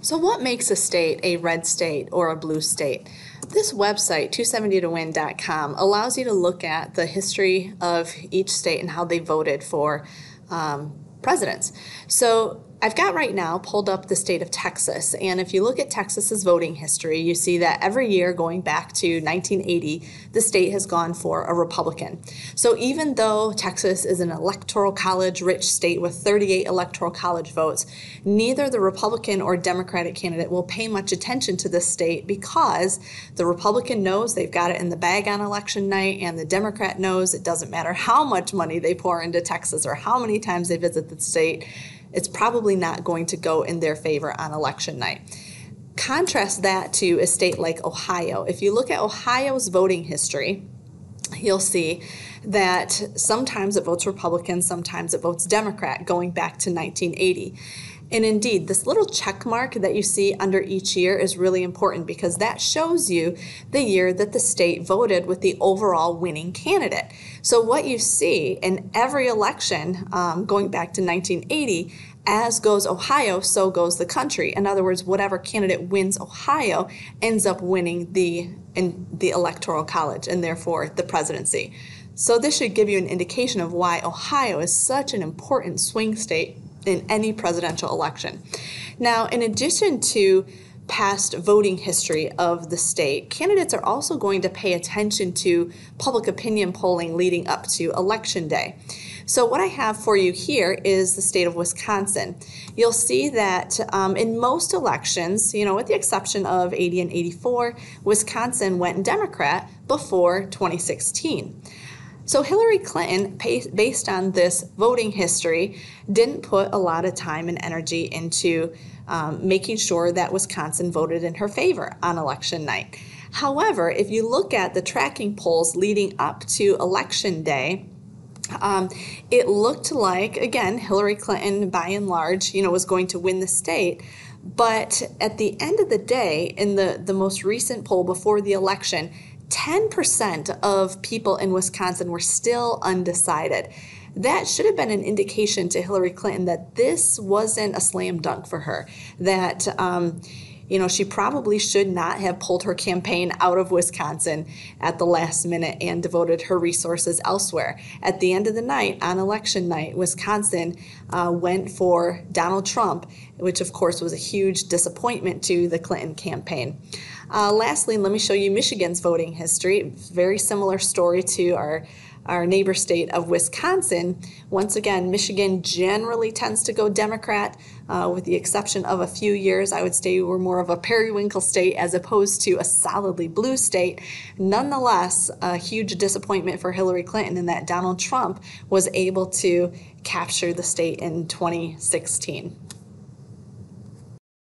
So what makes a state a red state or a blue state? This website, 270towin.com, allows you to look at the history of each state and how they voted for presidents. So I've got right now pulled up the state of Texas, and if you look at Texas's voting history, you see that every year going back to 1980, the state has gone for a Republican. So even though Texas is an electoral college rich state with 38 electoral college votes, neither the Republican or Democratic candidate will pay much attention to this state because the Republican knows they've got it in the bag on election night, and the Democrat knows it doesn't matter how much money they pour into Texas or how many times they visit the state, it's probably not going to go in their favor on election night. Contrast that to a state like Ohio. If you look at Ohio's voting history, you'll see that sometimes it votes Republican, sometimes it votes Democrat, going back to 1980. And indeed, this little check mark that you see under each year is really important because that shows you the year that the state voted with the overall winning candidate. So what you see in every election going back to 1980, as goes Ohio, so goes the country. In other words, whatever candidate wins Ohio ends up winning the electoral college and therefore the presidency. So this should give you an indication of why Ohio is such an important swing state in any presidential election. Now, in addition to past voting history of the state, candidates are also going to pay attention to public opinion polling leading up to Election Day. So what I have for you here is the state of Wisconsin. You'll see that in most elections, with the exception of 80 and 84, Wisconsin went Democrat before 2016. So Hillary Clinton, based on this voting history, didn't put a lot of time and energy into making sure that Wisconsin voted in her favor on election night. However, if you look at the tracking polls leading up to Election Day, it looked like, again, Hillary Clinton, by and large, was going to win the state. But at the end of the day, in the most recent poll before the election, 10% of people in Wisconsin were still undecided. That should have been an indication to Hillary Clinton that this wasn't a slam dunk for her, that she probably should not have pulled her campaign out of Wisconsin at the last minute and devoted her resources elsewhere. At the end of the night, on election night, Wisconsin went for Donald Trump, which of course was a huge disappointment to the Clinton campaign. Lastly, let me show you Michigan's voting history. Very similar story to our neighbor state of Wisconsin. Once again, Michigan generally tends to go Democrat, with the exception of a few years. I would say we're more of a periwinkle state as opposed to a solidly blue state. Nonetheless, a huge disappointment for Hillary Clinton in that Donald Trump was able to capture the state in 2016.